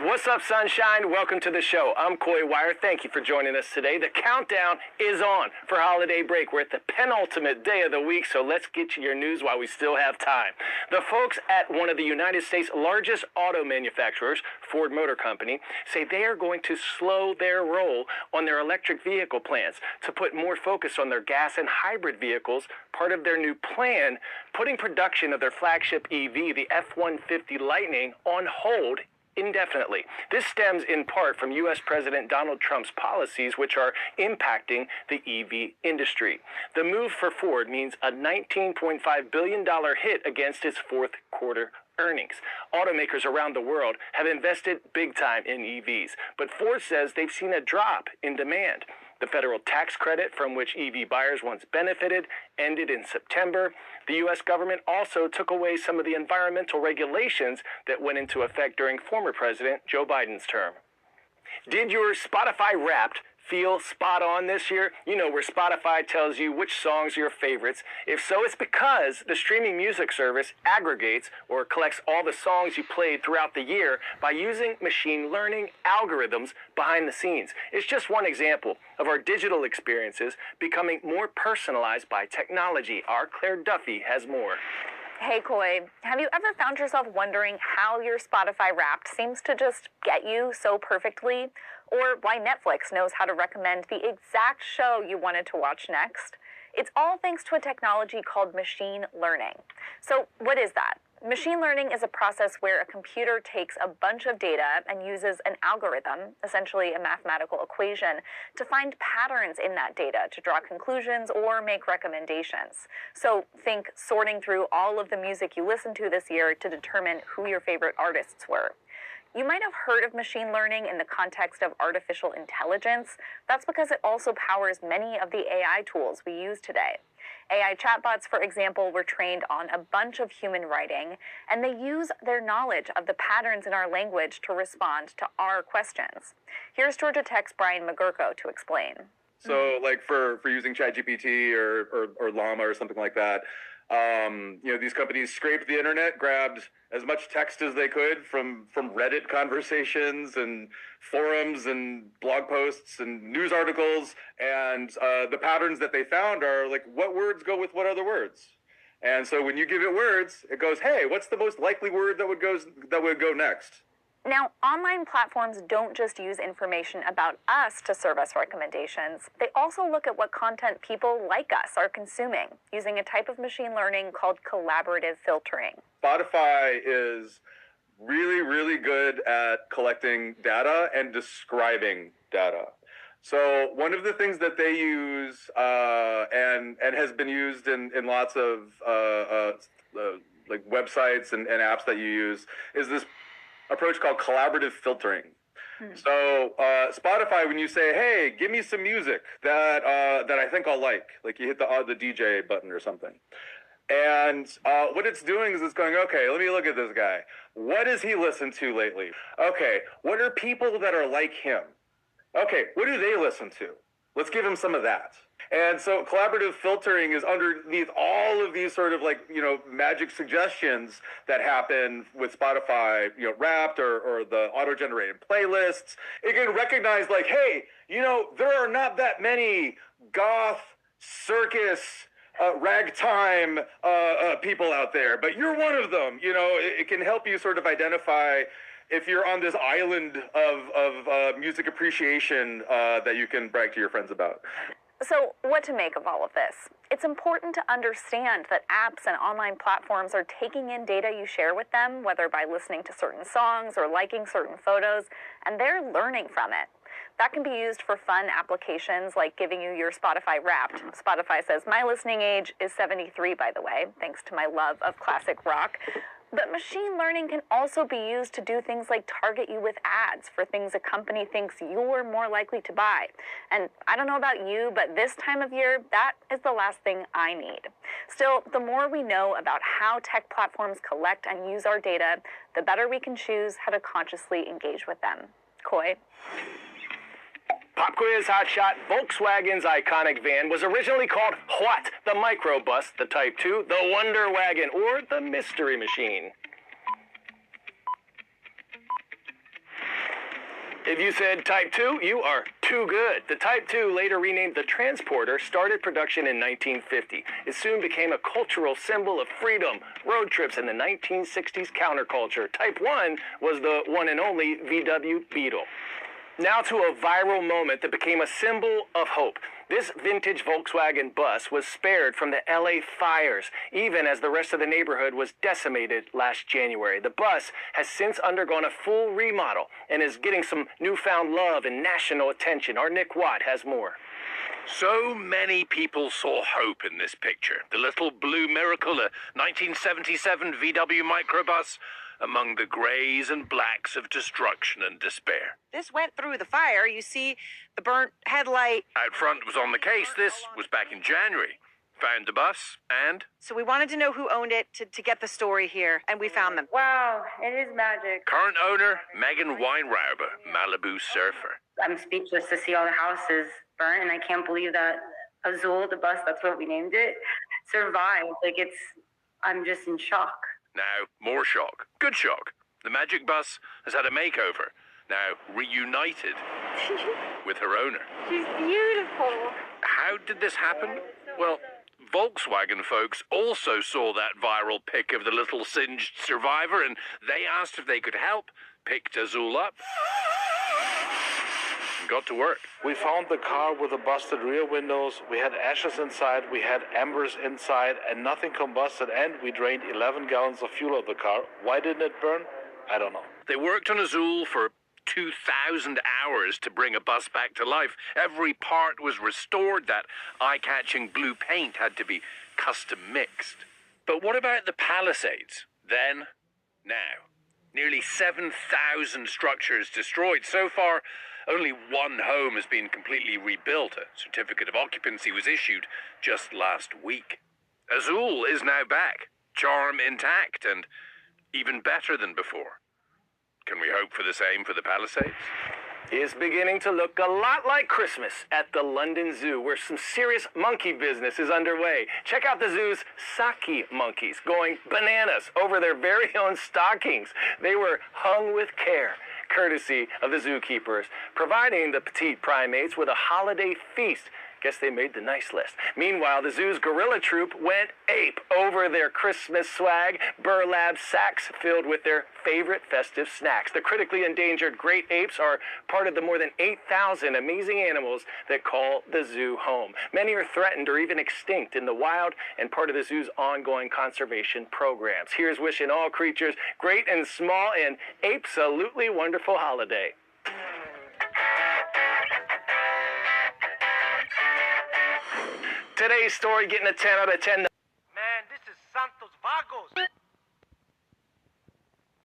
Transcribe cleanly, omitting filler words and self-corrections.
What's up, sunshine? Welcome to the show. I'm Coy Wire. Thank you for joining us today. The countdown is on for holiday break. We're at the penultimate day of the week, so let's get you your news while we still have time. The folks at one of the United States' largest auto manufacturers, Ford Motor Company, say they are going to slow their roll on their electric vehicle plans to put more focus on their gas and hybrid vehicles, part of their new plan, putting production of their flagship EV, the F-150 Lightning, on hold indefinitely. This stems in part from U.S. President Donald Trump's policies, which are impacting the EV industry. The move for Ford means a $19.5 billion hit against its fourth quarter earnings. Automakers around the world have invested big time in EVs, but Ford says they've seen a drop in demand. The federal tax credit from which EV buyers once benefited ended in September. The U.S. government also took away some of the environmental regulations that went into effect during former President Joe Biden's term. Did your Spotify Wrapped feel spot on this year? You know, where Spotify tells you which songs are your favorites. If so, it's because the streaming music service aggregates or collects all the songs you played throughout the year by using machine learning algorithms behind the scenes. It's just one example of our digital experiences becoming more personalized by technology. Our Claire Duffy has more. Hey, Coy, have you ever found yourself wondering how your Spotify Wrapped seems to just get you so perfectly? Or why Netflix knows how to recommend the exact show you wanted to watch next? It's all thanks to a technology called machine learning. So what is that? Machine learning is a process where a computer takes a bunch of data and uses an algorithm, essentially a mathematical equation, to find patterns in that data to draw conclusions or make recommendations. So think sorting through all of the music you listened to this year to determine who your favorite artists were. You might have heard of machine learning in the context of artificial intelligence. That's because it also powers many of the AI tools we use today. AI chatbots, for example, were trained on a bunch of human writing, and they use their knowledge of the patterns in our language to respond to our questions. Here's Georgia Tech's Brian McGurko to explain. So, like for using ChatGPT or Llama or something like that, these companies scraped the internet, grabbed as much text as they could from Reddit conversations and forums and blog posts and news articles, and the patterns that they found are like, what words go with what other words? And so when you give it words, it goes, hey, what's the most likely word that would go next? Now, online platforms don't just use information about us to serve us recommendations. They also look at what content people like us are consuming, using a type of machine learning called collaborative filtering. Spotify is really, really good at collecting data and describing data. So one of the things that they use and has been used in lots of like websites and apps that you use is this approach called collaborative filtering. So Spotify, when you say, hey, give me some music that I think I'll like you hit the DJ button or something. And what it's doing is it's going, okay, let me look at this guy. What does he listen to lately? Okay, what are people that are like him? Okay, what do they listen to? Let's give him some of that. And so collaborative filtering is underneath all of these sort of magic suggestions that happen with Spotify, Wrapped or the auto-generated playlists. It can recognize hey, there are not that many goth, circus, ragtime people out there, but you're one of them. It can help you sort of identify if you're on this island of music appreciation that you can brag to your friends about. So what to make of all of this? It's important to understand that apps and online platforms are taking in data you share with them, whether by listening to certain songs or liking certain photos, and they're learning from it. That can be used for fun applications like giving you your Spotify Wrapped. Spotify says my listening age is 73, by the way, thanks to my love of classic rock. But machine learning can also be used to do things like target you with ads for things a company thinks you're more likely to buy. And I don't know about you, but this time of year, that is the last thing I need. Still, the more we know about how tech platforms collect and use our data, the better we can choose how to consciously engage with them. Coy? Pop quiz hotshot. Volkswagen's iconic van was originally called what? The microbus, the Type 2, the Wonder Wagon, or the Mystery Machine? If you said Type 2, you are too good. The Type 2, later renamed the Transporter, started production in 1950. It soon became a cultural symbol of freedom, road trips, and the 1960s counterculture. Type 1 was the one and only VW Beetle. Now to a viral moment that became a symbol of hope. This vintage Volkswagen bus was spared from the LA fires, even as the rest of the neighborhood was decimated last January. The bus has since undergone a full remodel and is getting some newfound love and national attention. Our Nick Watt has more. So many people saw hope in this picture. The little blue miracle, a 1977 VW microbus, among the grays and blacks of destruction and despair. This went through the fire. You see the burnt headlight. Out front was on the case. This was back in January. Found the bus and... So we wanted to know who owned it to get the story here, and we found them. Wow, it is magic. Current owner, Megan Weinrauber, Malibu surfer. I'm speechless to see all the houses burnt, and I can't believe that Azul, the bus, that's what we named it, survived. I'm just in shock. Now, more shock. Good shock. The magic bus has had a makeover. Now, reunited with her owner. She's beautiful. How did this happen? Well, Volkswagen folks also saw that viral pic of the little singed survivor, and they asked if they could help. Picked Azul up and got to work. We found the car with the busted rear windows. We had ashes inside, we had embers inside, and nothing combusted, and we drained 11 gallons of fuel out of the car. Why didn't it burn? I don't know. They worked on Azul for 2,000 hours to bring a bus back to life. Every part was restored. That eye-catching blue paint had to be custom mixed. But what about the Palisades? Then, now. Nearly 7,000 structures destroyed. So far, only one home has been completely rebuilt. A certificate of occupancy was issued just last week. Azul is now back, charm intact, and even better than before. Can we hope for the same for the Palisades? Is beginning to look a lot like Christmas at the London Zoo, where some serious monkey business is underway. Check out the zoo's Saki monkeys going bananas over their very own stockings. They were hung with care, courtesy of the zookeepers, providing the petite primates with a holiday feast. Guess they made the nice list. Meanwhile, the zoo's gorilla troop went ape over their Christmas swag, burlap sacks filled with their favorite festive snacks. The critically endangered great apes are part of the more than 8,000 amazing animals that call the zoo home. Many are threatened or even extinct in the wild and part of the zoo's ongoing conservation programs. Here's wishing all creatures, great and small, an absolutely wonderful holiday. Today's story getting a 10 out of 10.